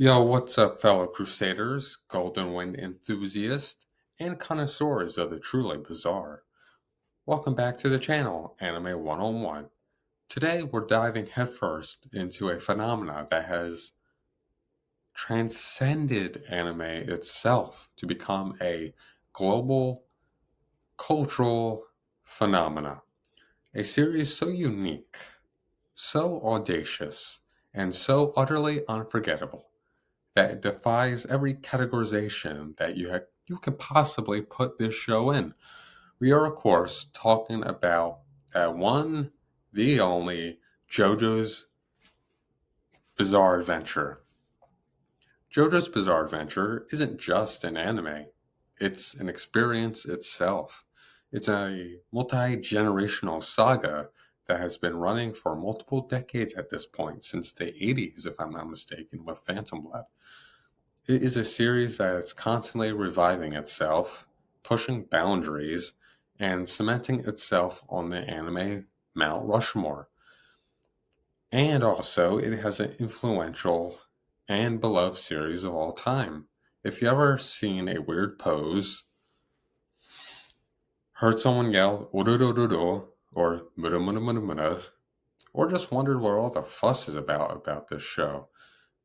Yo, what's up, fellow Crusaders, Golden Wind enthusiasts, and connoisseurs of the truly bizarre? Welcome back to the channel, Anime 101. Today, we're diving headfirst into a phenomena that has transcended anime itself to become a global cultural phenomena. A series so unique, so audacious, and so utterly unforgettable that it defies every categorization that you could possibly put this show in. We are, of course, talking about that one, the only JoJo's Bizarre Adventure. JoJo's Bizarre Adventure isn't just an anime, it's an experience itself. It's a multi generational saga that has been running for multiple decades at this point, since the 80s, if I'm not mistaken, with Phantom Blood. It is a series that is constantly reviving itself, pushing boundaries, and cementing itself on the anime Mount Rushmore. And also, it has an influential and beloved series of all time. If you ever seen a weird pose, heard someone yell "Ururururu" or "Mura mura mura mura," or just wondered what all the fuss is about this show,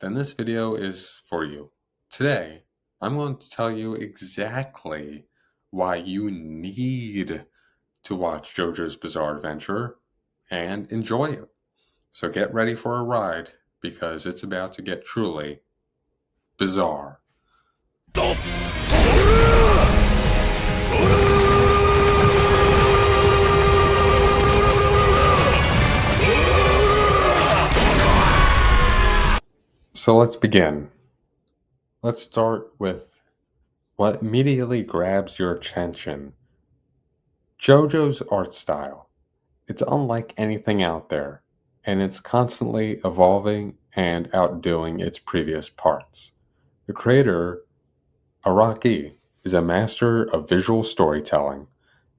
then this video is for you. Today, I'm going to tell you exactly why you need to watch JoJo's Bizarre Adventure and enjoy it. So get ready for a ride because it's about to get truly bizarre. So let's begin. Let's start with what immediately grabs your attention. JoJo's art style. It's unlike anything out there, and it's constantly evolving and outdoing its previous parts. The creator, Araki, is a master of visual storytelling,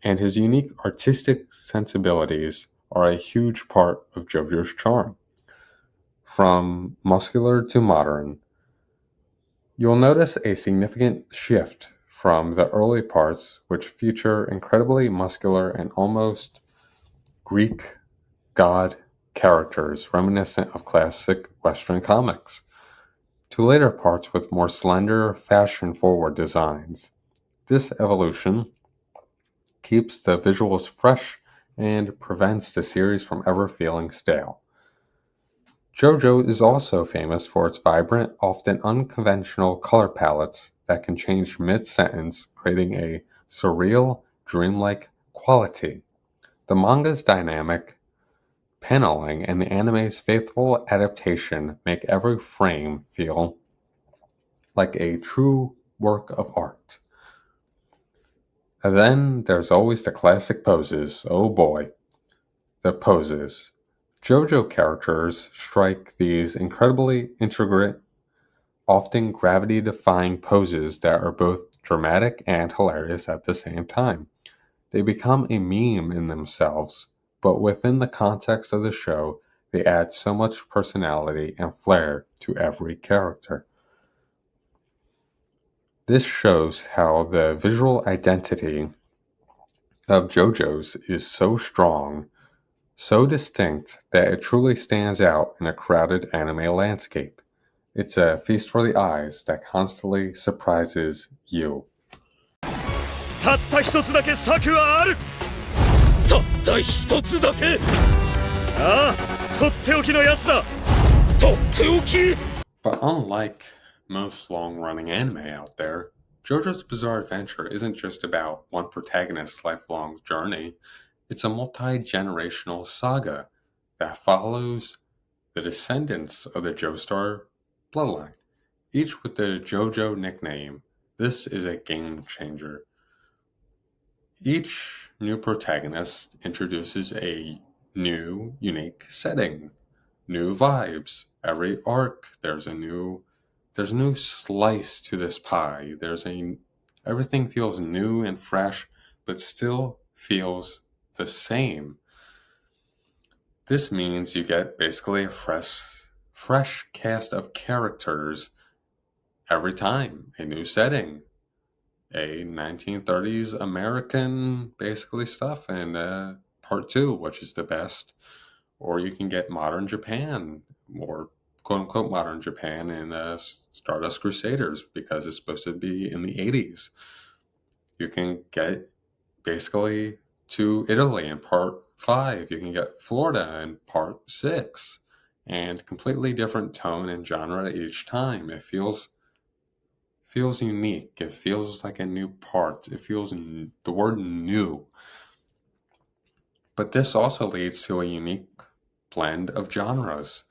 and his unique artistic sensibilities are a huge part of JoJo's charm. From muscular to modern, you'll notice a significant shift from the early parts, which feature incredibly muscular and almost Greek god characters reminiscent of classic Western comics, to later parts with more slender, fashion forward designs. This evolution keeps the visuals fresh and prevents the series from ever feeling stale. JoJo is also famous for its vibrant, often unconventional color palettes that can change mid sentence, creating a surreal, dreamlike quality. The manga's dynamic paneling and the anime's faithful adaptation make every frame feel like a true work of art. And then there's always the classic poses. Oh boy, the poses. JoJo characters strike these incredibly intricate, often gravity defying poses that are both dramatic and hilarious at the same time. They become a meme in themselves, but within the context of the show, they add so much personality and flair to every character. This shows how the visual identity of JoJo's is so strong, so distinct, that it truly stands out in a crowded anime landscape. It's a feast for the eyes that constantly surprises you. たった一つだけ策はあるたった一つだけああとっておきのやつだとっておき But unlike most long-running anime out there, JoJo's Bizarre Adventure isn't just about one protagonist's lifelong journey. It's a multi-generational saga that follows the descendants of the Joestar bloodline, each with the JoJo nickname. This is a game changer. Each new protagonist introduces a new, unique setting, new vibes. Every arc, there's a new slice to this pie. Everything feels new and fresh, but still feels the same. This means you get basically a fresh cast of characters every time, a new setting, a 1930s American basically stuff, and part two, which is the best. Or you can get modern Japan, or quote unquote modern Japan, in Stardust Crusaders, because it's supposed to be in the 80s. You can get basically to Italy in part 5. You can get Florida in part 6. And completely different tone and genre each time. It feels unique. It feels like a new part. It feels the word new. But this also leads to a unique blend of genres.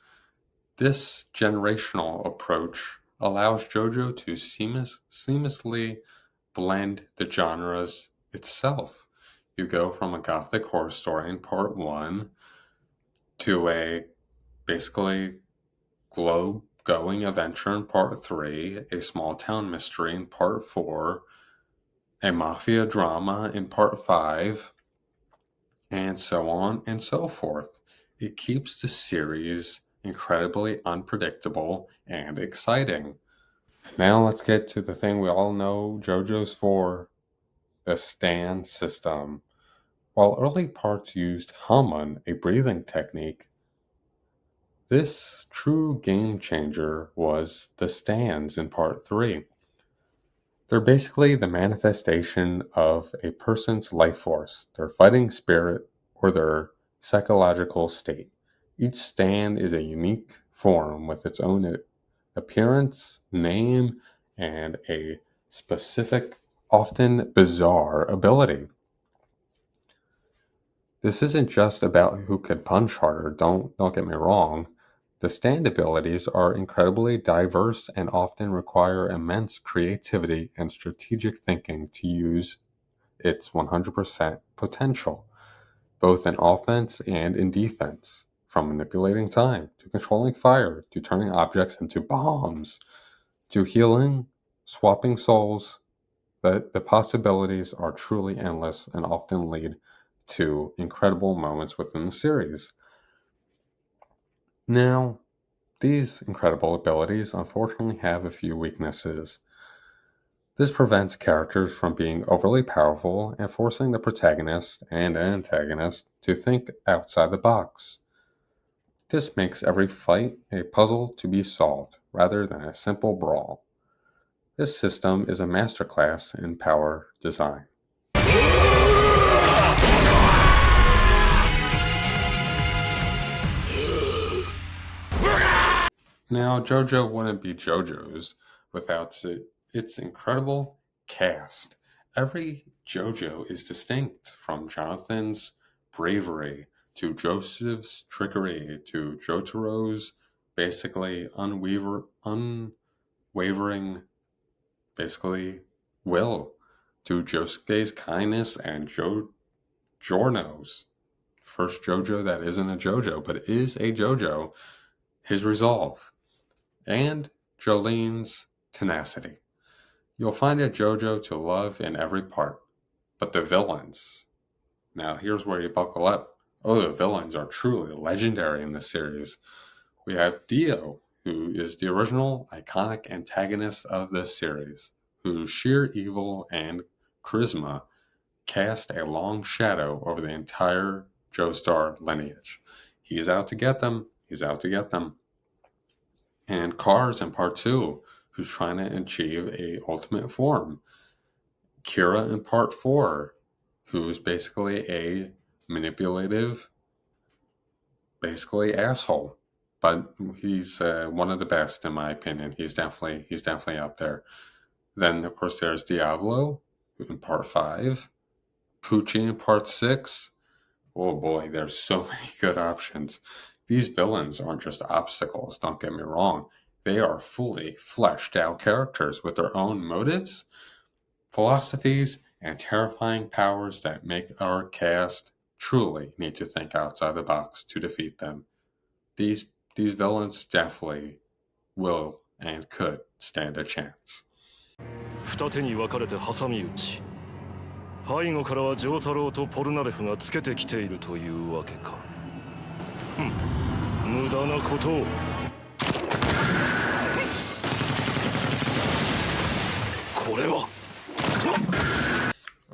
This generational approach allows JoJo to seamlessly blend the genres itself. You go from a gothic horror story in part 1 to a basically globe-going adventure in part 3, a small-town mystery in part 4, a mafia drama in part 5, and so on and so forth. It keeps the series incredibly unpredictable and exciting. Now let's get to the thing we all know JoJo's for, the stand system. While early parts used Hamon, a breathing technique, this true game changer was the stands in part 3. They're basically the manifestation of a person's life force, their fighting spirit, or their psychological state. Each stand is a unique form with its own appearance, name, and a specific, often bizarre ability. This isn't just about who could punch harder, don't get me wrong. The stand abilities are incredibly diverse and often require immense creativity and strategic thinking to use its 100% potential, both in offense and in defense. From manipulating time, to controlling fire, to turning objects into bombs, to healing, swapping souls, the possibilities are truly endless and often lead to incredible moments within the series. Now, these incredible abilities unfortunately have a few weaknesses. This prevents characters from being overly powerful and forcing the protagonist and antagonist to think outside the box. This makes every fight a puzzle to be solved rather than a simple brawl. This system is a masterclass in power design. Now, JoJo wouldn't be JoJo's without its incredible cast. Every JoJo is distinct, from Jonathan's bravery to Joseph's trickery to Jotaro's basically unwavering basically will to Josuke's kindness and Giorno's first JoJo that isn't a JoJo but is a JoJo, his resolve, and Jolene's tenacity. You'll find a JoJo to love in every part, but the villains. Now here's where you buckle up. Oh, the villains are truly legendary in this series. We have Dio, who is the original iconic antagonist of this series, whose sheer evil and charisma cast a long shadow over the entire Joestar lineage. He's out to get them. He's out to get them. And Cars in part 2, who's trying to achieve a ultimate form. Kira in part 4, who's basically a manipulative, basically asshole. But he's one of the best in my opinion. He's definitely up there. Then of course there's Diavolo in part 5, Pucci in part 6. Oh boy, there's so many good options. These villains aren't just obstacles, don't get me wrong. They are fully fleshed out characters with their own motives, philosophies, and terrifying powers that make our cast truly need to think outside the box to defeat them. These villains definitely will and could stand a chance. 二手に分かれて挟み撃ち。背後からは丈太郎とポルナレフがつけてきているというわけか。無駄なことを。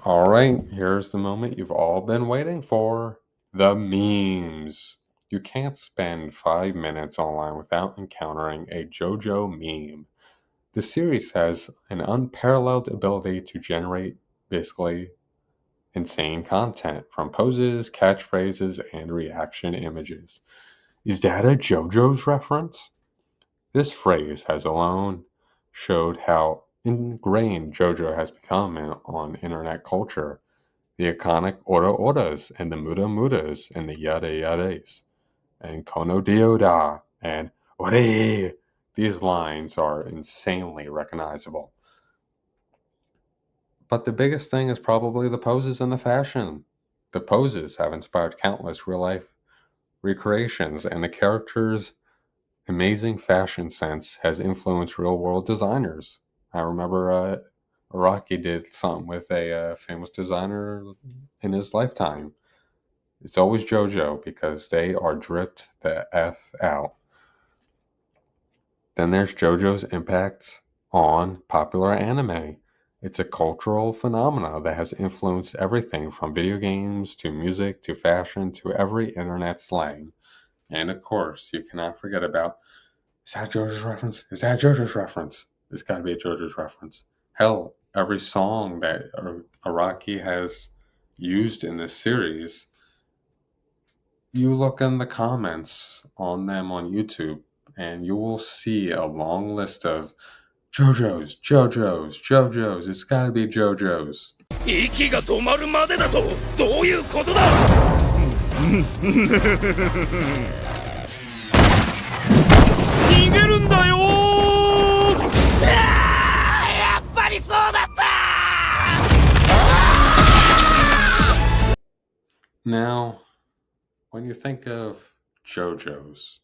All right, here's the moment you've all been waiting for, the memes. You can't spend 5 minutes online without encountering a JoJo meme. The series has an unparalleled ability to generate basically insane content from poses, catchphrases, and reaction images. Is that a JoJo's reference? This phrase has alone showed how ingrained JoJo has become on internet culture. The iconic Ora Oras and the Muda Mudas and the Yada Yadas and Kono Dioda and Ore. These lines are insanely recognizable. But the biggest thing is probably the poses and the fashion. The poses have inspired countless real life recreations, and the characters' amazing fashion sense has influenced real world designers. I remember Araki did something with a famous designer in his lifetime. It's always JoJo because they are dripped the F out. Then there's JoJo's impact on popular anime. It's a cultural phenomenon that has influenced everything from video games to music to fashion to every internet slang. And of course, you cannot forget about, is that JoJo's reference? Is that JoJo's reference? It's got to be a JoJo's reference. Hell, every song that Araki has used in this series, you look in the comments on them on YouTube, and you will see a long list of JoJo's, JoJo's, JoJo's. It's got to be JoJo's. 息が止まるまでだとどういうことだ逃げるんだよやっぱりそうだった Now, when you think of JoJo's,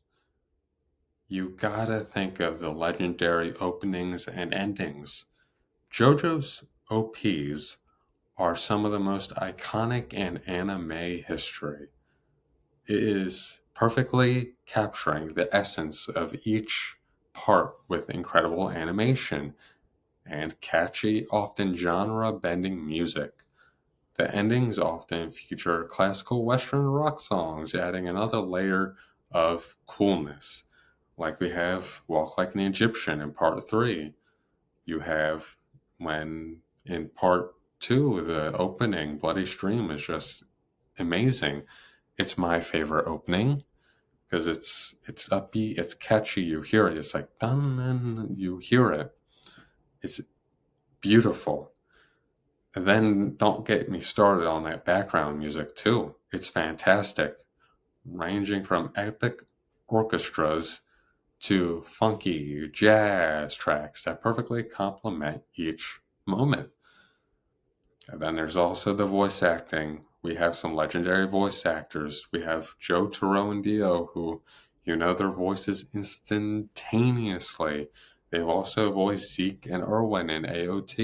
you gotta think of the legendary openings and endings. JoJo's OPs are some of the most iconic in anime history. It is perfectly capturing the essence of each part with incredible animation and catchy, often genre-bending music. The endings often feature classical Western rock songs, adding another layer of coolness. Like we have Walk Like an Egyptian in part 3. You have when in part 2, the opening, Bloody Stream, is just amazing. It's my favorite opening because it's upbeat, it's catchy, you hear it, it's like dun, and you hear it. It's beautiful. And then don't get me started on that background music too. It's fantastic, ranging from epic orchestras to funky jazz tracks that perfectly complement each moment. And then there's also the voice acting. We have some legendary voice actors. We have Jotaro and Dio, who you know their voices instantaneously. They've also voiced Zeke and Erwin in AOT.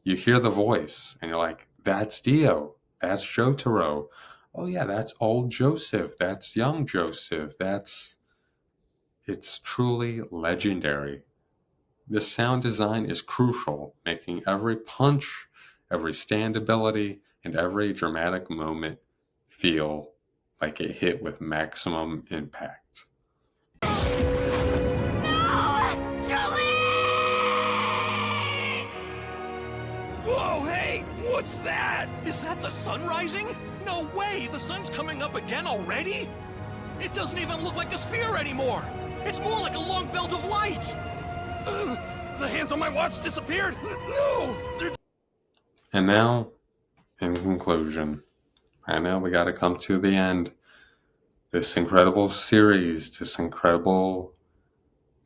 You hear the voice and you're like, that's Dio. That's Jotaro. Oh yeah, that's old Joseph. That's young Joseph. It's truly legendary. The sound design is crucial, making every punch, every standability, and every dramatic moment feel like it hit with maximum impact. Whoa, hey, what's that? Is that the sun rising? No way, the sun's coming up again already? It doesn't even look like a sphere anymore. It's more like a long belt of light. The hands on my watch disappeared. No, they're... And now, in conclusion, I know we got to come to the end. This incredible series, this incredible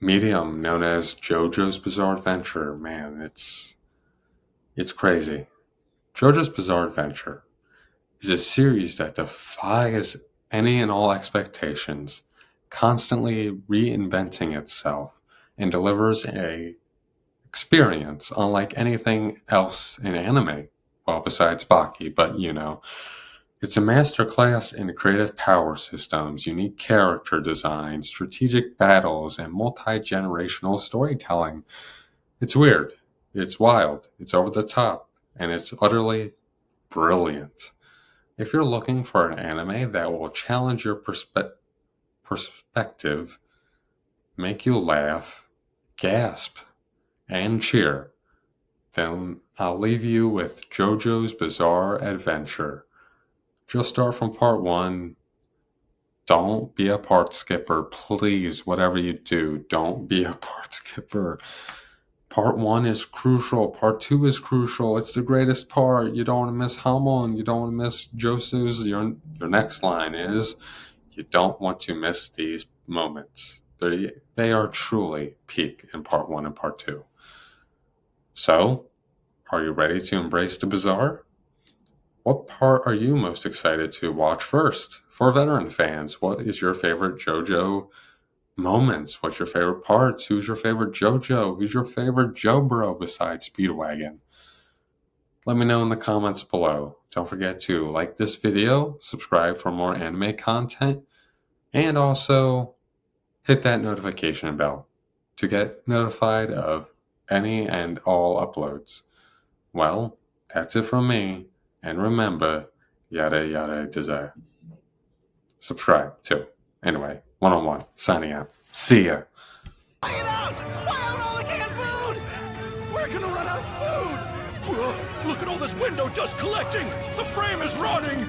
medium known as JoJo's Bizarre Adventure, man, it's crazy. JoJo's Bizarre Adventure is a series that defies any and all expectations, constantly reinventing itself, and delivers a experience unlike anything else in anime. Well, besides Baki, but you know. It's a masterclass in creative power systems, unique character design, strategic battles, and multi-generational storytelling. It's weird. It's wild. It's over the top. and it's utterly brilliant. If you're looking for an anime that will challenge your perspective, make you laugh, gasp, and cheer, then I'll leave you with JoJo's Bizarre Adventure. Just start from part 1. Don't be a part skipper, please. Whatever you do, don't be a part skipper. Part 1 is crucial. Part 2 is crucial. It's the greatest part. You don't want to miss Hamon. You don't want to miss Josu's. Your next line is, you don't want to miss these moments. They are truly peak in part 1 and part 2. So, are you ready to embrace the bizarre? What part are you most excited to watch first? For veteran fans, what is your favorite JoJo moments? What's your favorite parts? Who's your favorite JoJo? Who's your favorite JoBro besides Speedwagon? Let me know in the comments below. Don't forget to like this video, subscribe for more anime content, and also hit that notification bell to get notified of any and all uploads. Well, that's it from me. And remember, yada yada desire. Subscribe too. Anyway, 101, signing out. See ya. Buy it out! Buy out all the canned food! We're gonna run out of food! Look at all this window dust collecting! The frame is rotting!